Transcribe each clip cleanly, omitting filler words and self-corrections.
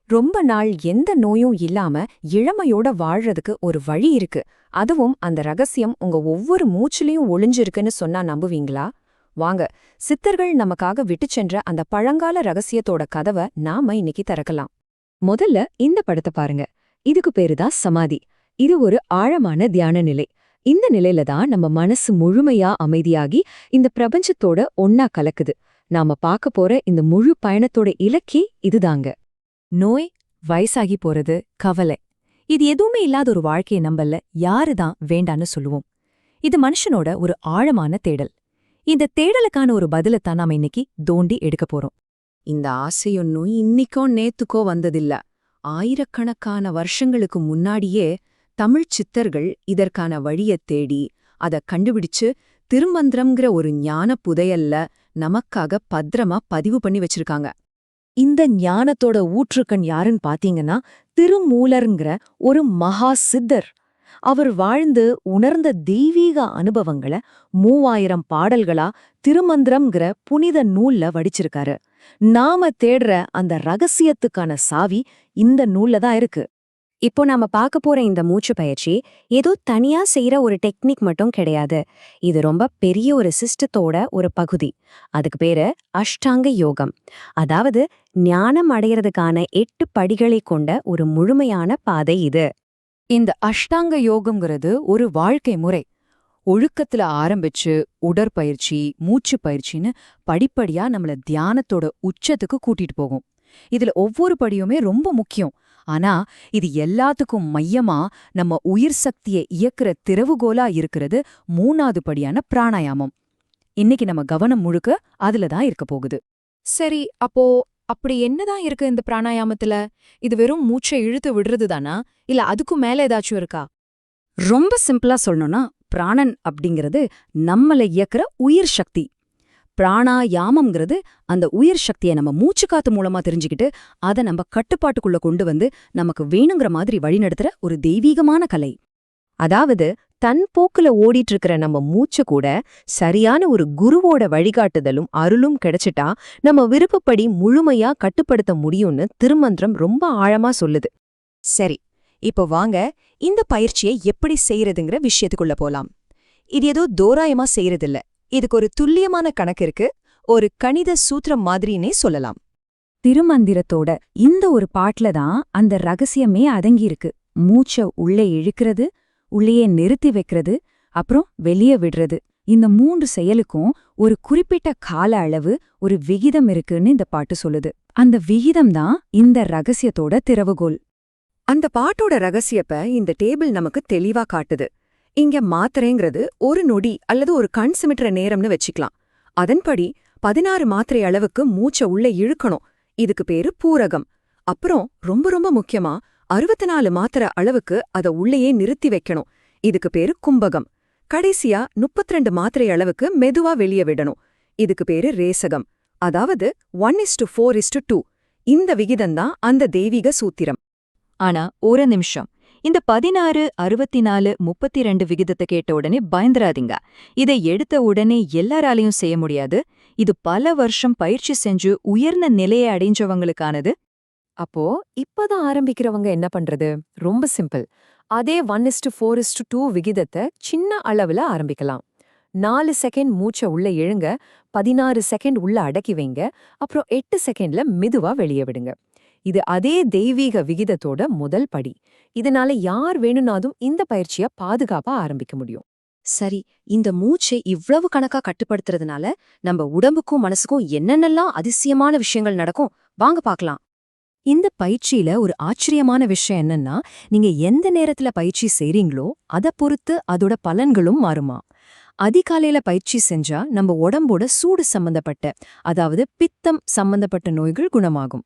ரொம்ப நாள் எந்த நோயும் இல்லாம இளமையோட வாழ்றதுக்கு ஒரு வழி இருக்கு. அதுவும் அந்த ரகசியம் உங்க ஒவ்வொரு மூச்சிலையும் ஒளிஞ்சிருக்குன்னு சொன்னா நம்புவீங்களா? வாங்க, சித்தர்கள் நமக்காக விட்டுச் சென்ற அந்த பழங்கால ரகசியத்தோட கதவை நாம இன்னைக்கு திறக்கலாம். முதல்ல இந்த படத்தை பாருங்க. இதுக்கு பேருதான் சமாதி. இது ஒரு ஆழமான தியான நிலை. இந்த நிலையில தான் நம்ம மனசு முழுமையா அமைதியாகி இந்த பிரபஞ்சத்தோட ஒன்னா கலக்குது. நாம பார்க்க போற இந்த முழு பயணத்தோட இலக்கே இதுதாங்க. நோய், வயசாகி போறது, கவலை, இது எதுவுமே இல்லாத ஒரு வாழ்க்கையை நம்பல்ல யாருதான் வேண்டான்னு சொல்லுவோம். இது மனுஷனோட ஒரு ஆழமான தேடல். இந்த தேடலுக்கான ஒரு பதிலைத்தான் நாம இன்னைக்கு தோண்டி எடுக்க போறோம். இந்த ஆசையொன்னும் இன்னிக்கோ நேத்துக்கோ வந்ததில்ல. ஆயிரக்கணக்கான வருஷங்களுக்கு முன்னாடியே தமிழ்ச் சித்தர்கள் இதற்கான வழியத் தேடி அத கண்டுபிடிச்சு திருமந்திரம்ங்கிற ஒரு ஞான புதையல்ல நமக்காக பத்திரமா பதிவு பண்ணி வச்சிருக்காங்க. இந்த ஞானத்தோட ஊற்றுக்கண் யாருன்னு பாத்தீங்கன்னா திருமூலர்ங்கிற ஒரு மகா சித்தர். அவர் வாழ்ந்து உணர்ந்த தெய்வீக அனுபவங்களை 3000 பாடல்களா திருமந்திரம்ங்கிற புனித நூல்ல வடிச்சிருக்காரு. நாம தேடுற அந்த ரகசியத்துக்கான சாவி இந்த நூல்ல தான் இருக்கு. இப்போ நாம பார்க்க போற இந்த மூச்சு பயிற்சி ஏதோ தனியா செய்யற ஒரு டெக்னிக் மட்டும் கிடையாது. இது ரொம்ப பெரிய ஒரு சிஸ்டத்தோட ஒரு பகுதி. அதுக்கு பேரு அஷ்டாங்க யோகம். அதாவது ஞானம் அடையறதுக்கான 8 படிகளை கொண்ட ஒரு முழுமையான பாதை இது. இந்த அஷ்டாங்க யோகம்ங்கிறது ஒரு வாழ்க்கை முறை. ஒழுக்கத்துல ஆரம்பிச்சு உடற்பயிற்சி, மூச்சு பயிற்சின்னு படிப்படியா நம்மள தியானத்தோட உச்சத்துக்கு கூட்டிட்டு போகும். இதுல ஒவ்வொரு படியுமே ரொம்ப முக்கியம். ஆனா இது எல்லாத்துக்கும் மையமா நம்ம உயிர் சக்தியை இயக்குற திறவுகோலா இருக்கிறது 3வது படியான பிராணாயாமம். இன்னைக்கு நம்ம கவனம் முழுக்க அதுலதான் இருக்க போகுது. சரி, அப்படி என்னதான் இருக்கு இந்த பிராணாயாமத்துல? இது வெறும் மூச்சை இழுத்து விடுறது தானா, இல்ல அதுக்கும் மேல ஏதாச்சும் இருக்கா? ரொம்ப சிம்பிளா சொல்லணும்னா, பிராணன் அப்படிங்கிறது நம்மள இயக்குற உயிர் சக்தி. பிராணாயாமம்ங்கிறது அந்த உயிர் சக்தியை நம்ம மூச்சுக்காத்து மூலமா தெரிஞ்சுக்கிட்டு அதை நம்ம கட்டுப்பாட்டுக்குள்ள கொண்டு வந்து நமக்கு வேணுங்கிற மாதிரி வழிநடத்துற ஒரு தெய்வீகமான கலை. அதாவது தன் போக்குல ஓடிட்டு இருக்கிற நம்ம மூச்சு கூட சரியான ஒரு குருவோட வழிகாட்டுதலும் அருளும் கிடைச்சிட்டா நம்ம விருப்பப்படி முழுமையா கட்டுப்படுத்த முடியும்னு திருமந்திரம் ரொம்ப ஆழமா சொல்லுது. சரி, இப்போ வாங்க இந்த பயிற்சியை எப்படி செய்யறதுங்கிற விஷயத்துக்குள்ள போலாம். இது ஏதோ தோராயமா செய்யறதில்ல. இதுக்கு ஒரு துல்லியமான கணக்கு இருக்கு. ஒரு கணித சூத்திரம் மாதிரினே சொல்லலாம். திருமந்திரத்தோட இந்த ஒரு பாட்டுல தான் அந்த ரகசியமே அடங்கியிருக்கு. மூச்ச உள்ளே இழுக்கிறது, உள்ளேயே நிறுத்தி வைக்கிறது, அப்புறம் வெளியே விடுறது. இந்த 3 செயலுக்கும் ஒரு குறிப்பிட்ட கால அளவு, ஒரு விகிதம் இருக்குன்னு இந்த பாட்டு சொல்லுது. அந்த விகிதம் தான் இந்த ரகசியத்தோட திறவுகோல். அந்த பாட்டோட ரகசியப்ப இந்த டேபிள் நமக்கு தெளிவா காட்டுது. இங்க மாத்திரைங்கிறது ஒரு நொடி அல்லது ஒரு கண் சிமிட்டுற நேரம்னு வச்சுக்கலாம். அதன்படி 16 மாத்திரை அளவுக்கு மூச்ச உள்ள இழுக்கணும். இதுக்கு பேரு பூரகம். அப்புறம் ரொம்ப ரொம்ப முக்கியமா 64 மாத்திரை அளவுக்கு அத உள்ளேயே நிறுத்தி வைக்கணும். இதுக்கு பேரு கும்பகம். கடைசியா 32 மாத்திரை அளவுக்கு மெதுவா வெளியே விடணும். இதுக்கு பேரு ரேசகம். அதாவது 1:4:2. இந்த விகிதம்தான் அந்த தெய்வீக சூத்திரம். ஆனா ஒரு நிமிஷம், இந்த 16, 64, 32 விகிதத்தை கேட்ட உடனே பயந்துராதீங்க. இதை எடுத்த உடனே எல்லாராலையும் செய்ய முடியாது. இது பல வருஷம் பயிற்சி செஞ்சு உயர்ந்த நிலையை அடைஞ்சவங்களுக்கானது. அப்போ இப்பதான் ஆரம்பிக்கிறவங்க என்ன பண்றது? ரொம்ப சிம்பிள். அதே 1:4:2 விகிதத்தை சின்ன அளவுல ஆரம்பிக்கலாம். 4 செகண்ட் மூச்சை உள்ள இழுங்க, 16 செகண்ட் உள்ள அடக்கி வைங்க, அப்புறம் 8 செகண்ட்ல மெதுவா வெளியே விடுங்க. இது அதே தெய்வீக விகிதத்தோட முதல் படி. இதனால யார் வேணும்னாலும் இந்த பயிற்சிய பாதுகாப்பா ஆரம்பிக்க முடியும். சரி, இந்த மூச்சை இவ்வளவு கணக்கா கட்டுப்படுத்துறதுனால நம்ம உடம்புக்கும் மனசுக்கும் என்னென்னலாம் அதிசயமான விஷயங்கள் நடக்கும், வாங்க பார்க்கலாம். இந்த பயிற்சியில ஒரு ஆச்சரியமான விஷயம் என்னன்னா, நீங்க எந்த நேரத்துல பயிற்சி செய்றீங்களோ அதை பொறுத்து அதோட பலன்களும் மாறுமா. அதிகாலையில பயிற்சி செஞ்சா நம்ம உடம்போட சூடு சம்பந்தப்பட்ட, அதாவது பித்தம் சம்பந்தப்பட்ட நோய்கள் குணமாகும்.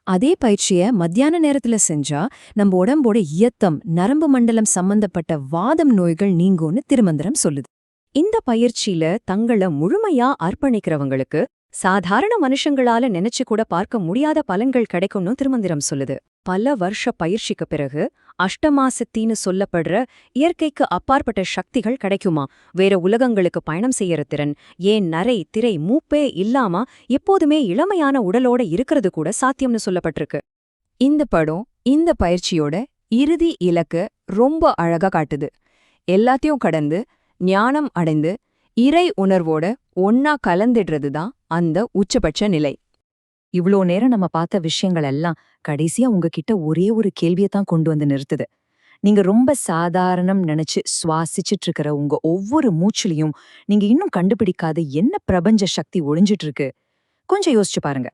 அதே பயிற்சிய மத்தியான நேரத்துல செஞ்சா நம்ம உடம்போட இயத்தம், நரம்பு மண்டலம் சம்பந்தப்பட்ட வாதம் நோய்கள் நீங்கும்னு திருமந்திரம் சொல்லுது. இந்த பயிற்சியில தங்கள முழுமையா அர்ப்பணிக்கிறவங்களுக்கு சாதாரண மனுஷங்களால நினைச்சு கூட பார்க்க முடியாத பலன்கள் கிடைக்கும்னு திருமந்திரம் சொல்லுது. பல வருஷ பயிற்சிக்கு பிறகு அஷ்டமாசத்தின்னு சொல்லப்படுற இயற்கைக்கு அப்பாற்பட்ட சக்திகள் கிடைக்குமா. வேற உலகங்களுக்கு பயணம் செய்யற திறன், ஏன் நரை திரை மூப்பே இல்லாம எப்போதுமே இளமையான உடலோட இருக்கிறது கூட சாத்தியம்னு சொல்லப்பட்டிருக்கு. இந்த படம் இந்த பயிற்சியோட இறுதி இலக்க ரொம்ப அழகா காட்டுது. எல்லாத்தையும் கடந்து ஞானம் அடைந்து இறை உணர்வோட ஒன்னா கலந்துடுறது தான் அந்த உச்சபட்ச நிலை. இவ்ளோ நேரம் நம்ம பார்த்த விஷயங்கள் எல்லாம் கடைசியா உங்ககிட்ட ஒரே ஒரு கேள்வியை தான் கொண்டு வந்து நிறுத்துது. நீங்க ரொம்ப சாதாரணம் நினைச்சு சுவாசிச்சிட்டு இருக்கிற உங்க ஒவ்வொரு மூச்சுலயும் நீங்க இன்னும் கண்டுபிடிக்காத என்ன பிரபஞ்ச சக்தி ஒளிஞ்சிட்டு இருக்கு? கொஞ்சம் யோசிச்சு பாருங்க.